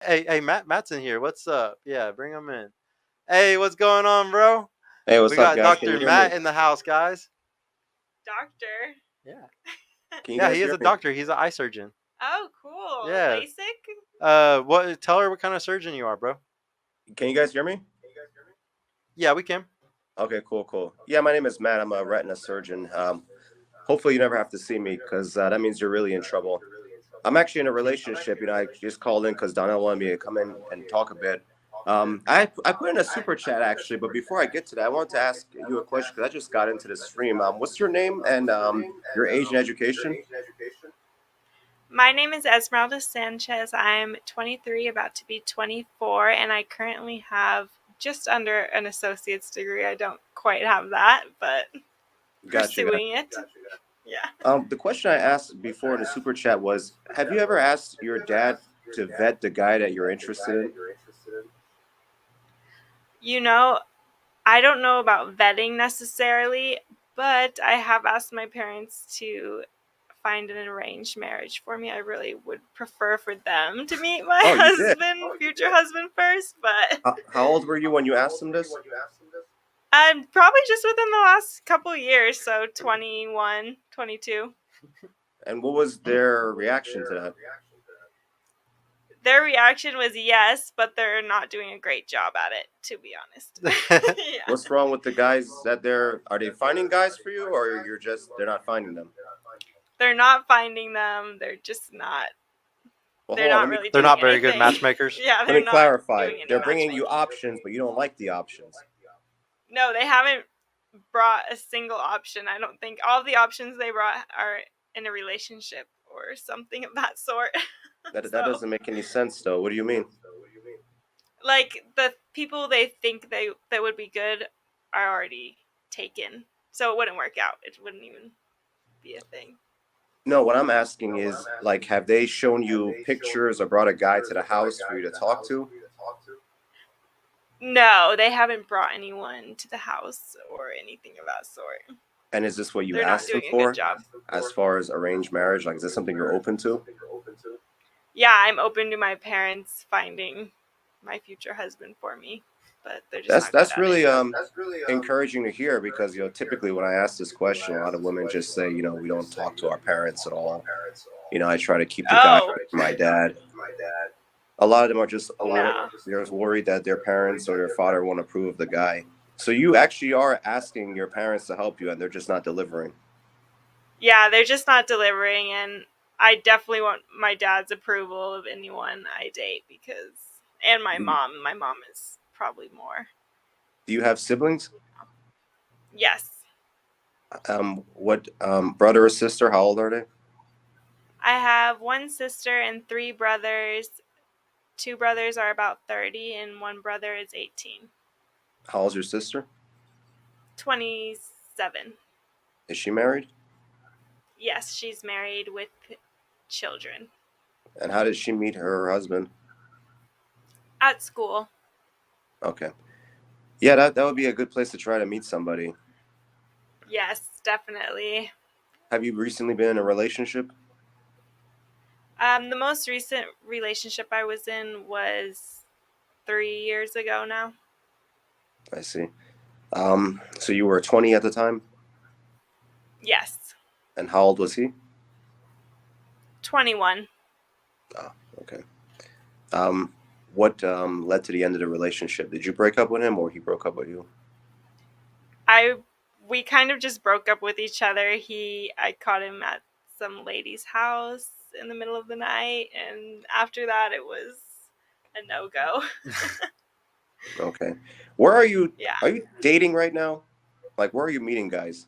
Hey, Matt's in here. What's up? Yeah, bring him in. Hey, what's going on, bro? Hey, We what's up, got guys? Can Dr. you hear me? Matt in the house, guys. Doctor. Yeah. Can you Yeah, guys he is hear a me? doctor. He's an eye surgeon. Oh, cool. Yeah. LASIK? What? Tell her what kind of surgeon you are, bro. Can you guys hear me? Yeah, we can. Okay, cool, cool. Yeah, my name is Matt. I'm a retina surgeon. Hopefully, you never have to see me because that means you're really in trouble. I'm actually in a relationship. I just called in because Donnell wanted me to come in and talk a bit. I put in a super chat actually, but before I get to that, I wanted to ask you a question because I just got into this stream. What's your name and your age and education? My name is Esmeralda Sanchez. I'm 23, about to be 24, and I currently have just under an associate's degree. I don't quite have that, but Gotcha, gotcha. pursuing it. Yeah. The question I asked before in the super chat was, have you ever asked your dad to vet the guy that you're interested in? You know, I don't know about vetting necessarily, but I have asked my parents to find an arranged marriage for me. I really would prefer for them to meet my Oh, you did. future husband first, but How old were you when you asked him this? I'm probably just within the last couple years, so 21, 22. And what was their reaction to that? Their reaction was yes, but they're not doing a great job at it, to be honest. Yeah. What's wrong with the guys that are they finding guys for you, or they're not finding them? They're not finding them. They're just not. Well, They're hold on. not really They're doing not very good anything. matchmakers. Yeah, Let they're me not clarify. doing any They're bringing you matchmaking. options, but you don't like the options. No, they haven't brought a single option. I don't think all the options they brought are in a relationship or something of that sort. That So, doesn't make any sense, though. What do you mean? like the people they think they that would be good are already taken. So it wouldn't work out. It wouldn't even be a thing. No, what I'm asking is, like, have they shown you pictures or brought a guy to the house for you to talk to? No, they haven't brought anyone to the house or anything of that sort. And is this what you They're not asked him doing a good for, job. as far as arranged marriage? Like, is this something you're open to? Yeah, I'm open to my parents finding my future husband for me, but they're just That's not good that's at it. really encouraging to hear because typically when I ask this question, a lot of women just say we don't talk to our parents at all. I try to keep the guy Oh, away from my dad. A lot of them are just no. they're worried that their parents or their father won't approve of the guy. So you actually are asking your parents to help you, and they're just not delivering. Yeah, they're just not delivering, and I definitely want my dad's approval of anyone I date and my Do you, mom. My mom is probably more. do you have siblings? Yes. What brother or sister? How old are they? I have one sister and three brothers. Two brothers are about 30, and one brother is 18. How old's your sister? 27. Is she married? Yes, she's married with children. And how did she meet her husband? At school. Okay. Yeah, that would be a good place to try to meet somebody. Yes, definitely. Have you recently been in a relationship? The most recent relationship I was in was 3 years ago now. I see. So you were 20 at the time? Yes. And how old was he? 21. Oh, okay. What led to the end of the relationship? Did you break up with him or he broke up with you? I we kind of just broke up with each other. I caught him at some lady's house in the middle of the night, and after that it was a no-go. Okay. Where are you? Yeah. Are you dating right now? Like, where are you meeting guys?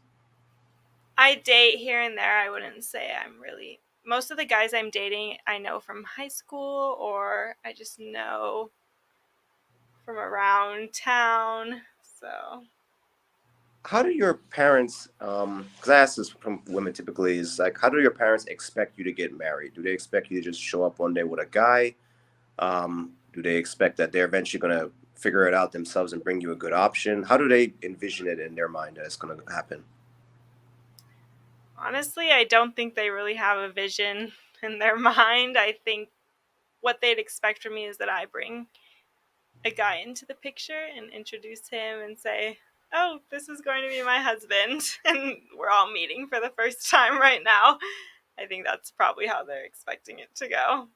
I date here and there. I wouldn't say I'm really. Most of the guys I'm dating, I know from high school or I just know from around town. So, How do your parents, because I ask this from women typically, is like, how do your parents expect you to get married? Do they expect you to just show up one day with a guy? Do they expect that they're eventually going to figure it out themselves and bring you a good option? How do they envision it in their mind that it's going to happen? honestly, I don't think they really have a vision in their mind. I think what they'd expect from me is that I bring a guy into the picture and introduce him and say, oh, this is going to be my husband, and we're all meeting for the first time right now. I think that's probably how they're expecting it to go.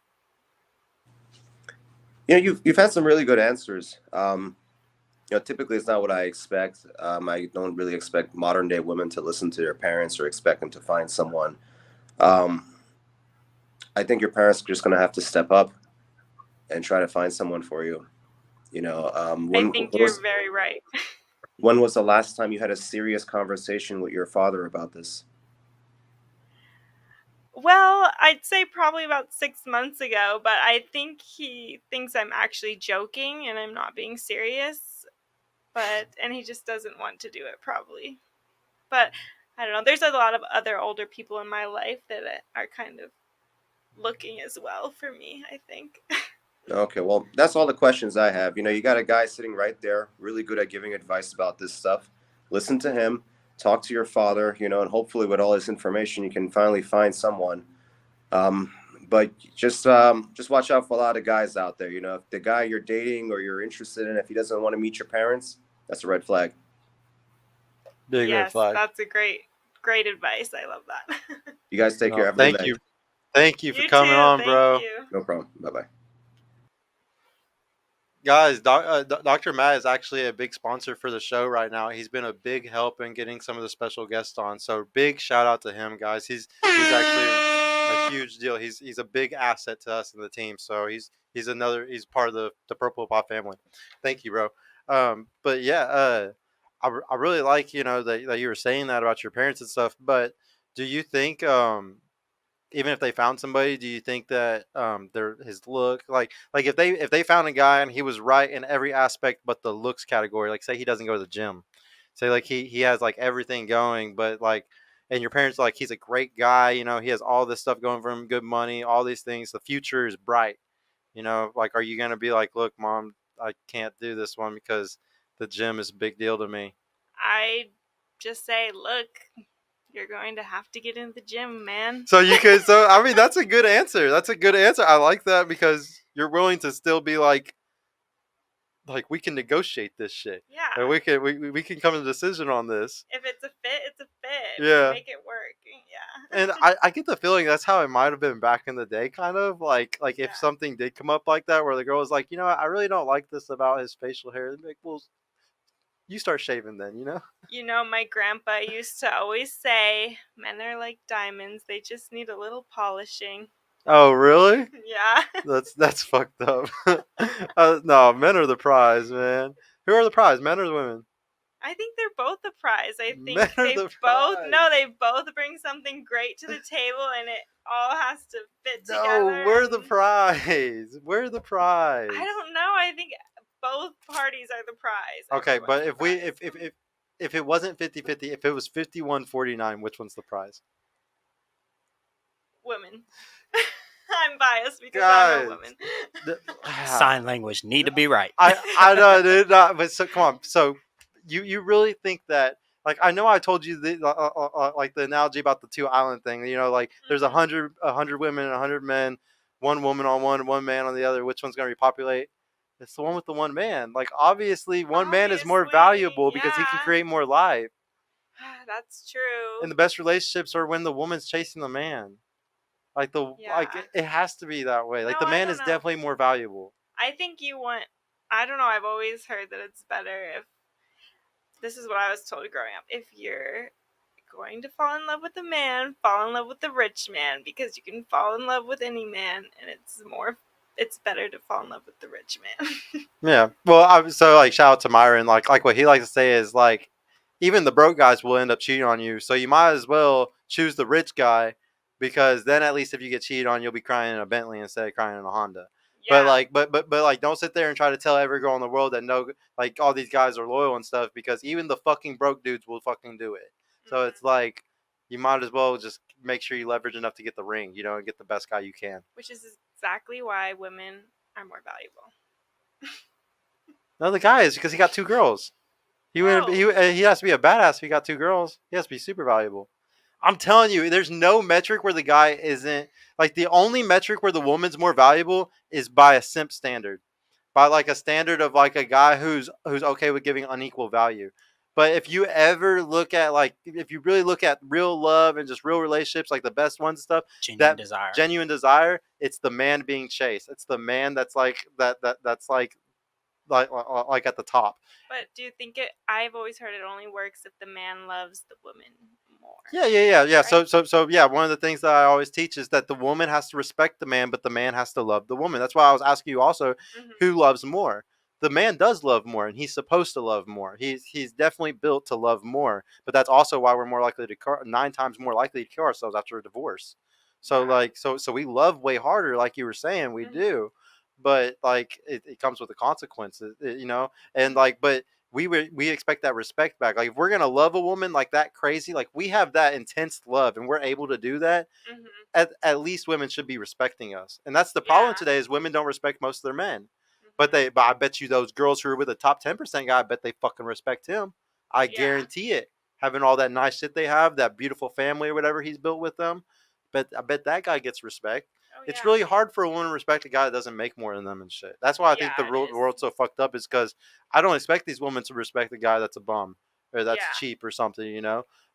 You've had some really good answers. Typically it's not what I expect. I don't really expect modern day women to listen to their parents or expect them to find someone. Um, I think your parents are just going to have to step up and try to find someone for you. I think you're very right. When was the last time you had a serious conversation with your father about this? Well, I'd say probably about 6 months ago, but I think he thinks I'm actually joking and I'm not being serious. And he just doesn't want to do it probably. But I don't know. There's a lot of other older people in my life that are kind of looking as well for me, I think. Okay, well, that's all the questions I have. You got a guy sitting right there, really good at giving advice about this stuff. Listen to him, talk to your father, and hopefully with all this information, you can finally find someone. Um, but just watch out for a lot of guys out there. If the guy you're dating or you're interested in, if he doesn't want to meet your parents, that's a red flag. Big red Yes, flag. that's a great advice. I love that. You guys take care. Have a Thank good night. you. Thank you for You coming too. on, Thank bro. you. No problem. Bye-bye. Guys, Dr. Matt is actually a big sponsor for the show right now. He's been a big help in getting some of the special guests on. So big shout out to him, guys. He's actually a huge deal. He's a big asset to us in the team. So he's part of the Purple Pop family. Thank you, bro. But yeah, I really like that you were saying that about your parents and stuff. But do you think even if they found somebody, do you think that their his look like if they found a guy and he was right in every aspect but the looks category, like say he doesn't go to the gym, say like he has like everything going, but like and your parents are like he's a great guy, he has all this stuff going for him, good money, all these things, the future is bright, like are you gonna be like, look, mom, I can't do this one because the gym is a big deal to me? I just say, look, you're going to have to get in the gym, man. So you could. So I mean, that's a good answer. That's a good answer. I like that because you're willing to still be like we can negotiate this shit. Yeah. And we can come to a decision on this. If it's a fit, it's a fit. We Yeah. can make it work. Yeah. And I get the feeling that's how it might have been back in the day, kind of like Yeah. if something did come up like that, where the girl was like, I really don't like this about his facial hair. They'd be like, well, you start shaving then. My grandpa used to always say, men are like diamonds. They just need a little polishing. Oh, really? Yeah. That's fucked up. No, men are the prize, man. Who are the prize, men or the women? I think they're both the prize. I think Men are they the both prize. they both bring something great to the table, and it all has to fit No, together. we're the prize. We're the prize. I don't know. I think both parties are the prize. Okay, Everyone's but the if we prize. if it wasn't 50-50, if it was 51-49, which one's the prize? Women. I'm biased because Guys, I'm a woman. Sign language need to be right. I know, dude. But so come on. So you really think that? Like I know I told you like the analogy about the 2 island thing. Like there's a hundred women and 100 men, one woman on one man on the other. Which one's gonna repopulate? It's the one with the one man. Like obviously, one man is more valuable because he can yeah. create more life. That's true. And the best relationships are when the woman's chasing the man. Like Yeah. it has to be that way. Like No, the I man don't is know. definitely more valuable. I think you want. I don't know. I've always heard that it's better if. This is what I was told growing up. If you're going to fall in love with a man, fall in love with the rich man, because you can fall in love with any man, and it's better to fall in love with the rich man. Yeah. Well, so like shout out to Myron. Like what he likes to say is like, even the broke guys will end up cheating on you. So you might as well choose the rich guy, because then at least if you get cheated on, you'll be crying in a Bentley instead of crying in a Honda. Yeah. But like don't sit there and try to tell every girl in the world that no, like all these guys are loyal and stuff, because even the fucking broke dudes will fucking do it. So it's like you might as well just make sure you leverage enough to get the ring, and get the best guy you can. Which is exactly why women are more valuable. No, the guy is because he got 2 girls. He No. wouldn't. He has to be a badass if he got 2 girls. He has to be super valuable. I'm telling you, there's no metric where the guy isn't like the only metric where the woman's more valuable is by a simp standard, by like a standard of like a guy who's okay with giving unequal value. But if you ever look at like if you really look at real love and just real relationships, like the best ones and stuff, Genuine that desire. genuine desire, it's the man being chased. It's the man that's like that's like at the top. But do you think it? I've always heard it only works if the man loves the woman more. Yeah. Right? So yeah, one of the things that I always teach is that the woman has to respect the man, but the man has to love the woman. That's why I was asking you also, Mm-hmm. who loves more? The man does love more, and he's supposed to love more. He's definitely built to love more, but that's also why we're more likely to 9 times more likely to kill ourselves after a divorce. So Wow. like so we love way harder, like you were saying, we do, but like it comes with the consequences, and like but we expect that respect back. Like if we're gonna love a woman like that crazy, like we have that intense love, and we're able to do that. Mm-hmm. At least women should be respecting us, and that's the problem today is women don't respect most of their men. But I bet you those girls who are with a top 10% guy, I bet they fucking respect him. I guarantee it. Having all that nice shit they have, that beautiful family or whatever he's built with them, but I bet that guy gets respect. It's really hard for a woman to respect a guy that doesn't make more than them and shit. That's why I think the world's so fucked up is because I don't expect these women to respect a guy that's a bum or that's cheap or something,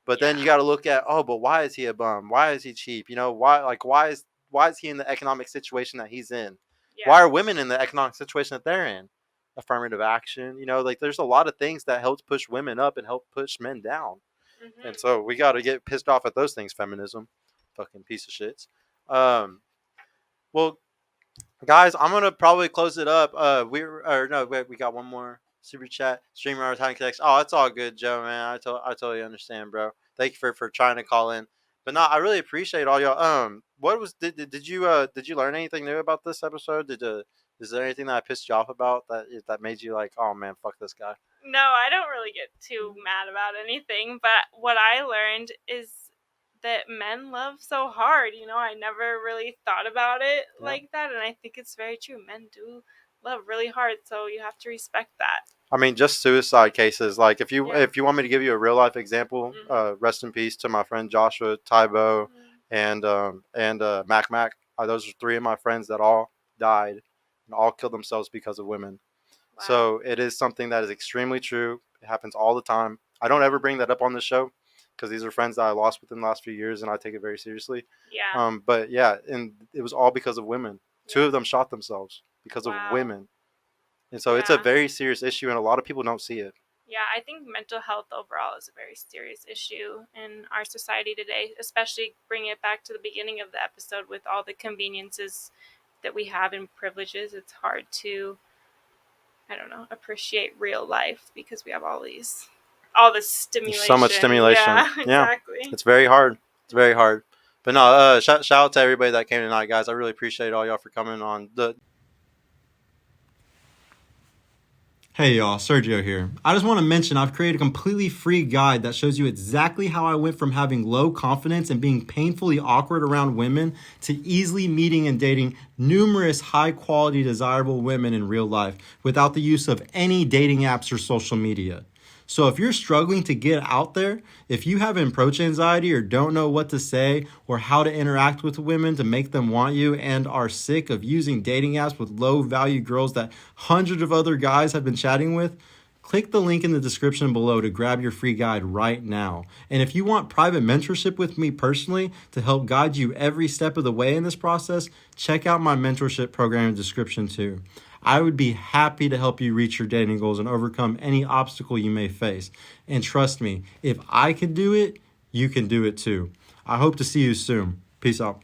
But then you got to look at, but why is he a bum? Why is he cheap? Why is he in the economic situation that he's in? Why are women in the economic situation that they're in? Affirmative action, like there's a lot of things that helps push women up and help push men down. And so we got to get pissed off at those things. Feminism, fucking piece of shits. Well, guys, I'm gonna probably close it up. We got one more super chat. Streamer our time connects. Oh, it's all good, Joe, man. I totally understand, bro. Thank you for trying to call in. But no, I really appreciate all y'all. What was did you learn anything new about this episode? Is there anything that I pissed you off about that made you like, oh man, fuck this guy? No, I don't really get too mad about anything. But what I learned is that men love so hard. I never really thought about it like that, and I think it's very true. Men do love really hard, so you have to respect that. I mean, just suicide cases. Like if you want me to give you a real life example, rest in peace to my friend Joshua, Tybo, and Mac. Those are 3 of my friends that all died and all killed themselves because of women. Wow. So it is something that is extremely true. It happens all the time. I don't ever bring that up on the show because these are friends that I lost within the last few years, and I take it very seriously. Yeah. But yeah, and it was all because of women. 2 of them shot themselves because of women. And so it's a very serious issue, and a lot of people don't see it. Yeah, I think mental health overall is a very serious issue in our society today, especially bringing it back to the beginning of the episode with all the conveniences that we have and privileges. It's hard to, appreciate real life because we have all this stimulation. There's so much stimulation. Yeah, exactly. It's very hard. It's very hard. But no, shout out to everybody that came tonight, guys. I really appreciate all y'all for coming on. Hey y'all, Sergio here. I just want to mention I've created a completely free guide that shows you exactly how I went from having low confidence and being painfully awkward around women to easily meeting and dating numerous high quality desirable women in real life without the use of any dating apps or social media. So if you're struggling to get out there, if you have approach anxiety or don't know what to say or how to interact with women to make them want you and are sick of using dating apps with low value girls that hundreds of other guys have been chatting with, click the link in the description below to grab your free guide right now. And if you want private mentorship with me personally to help guide you every step of the way in this process, check out my mentorship program in the description too. I would be happy to help you reach your dating goals and overcome any obstacle you may face. And trust me, if I can do it, you can do it too. I hope to see you soon. Peace out.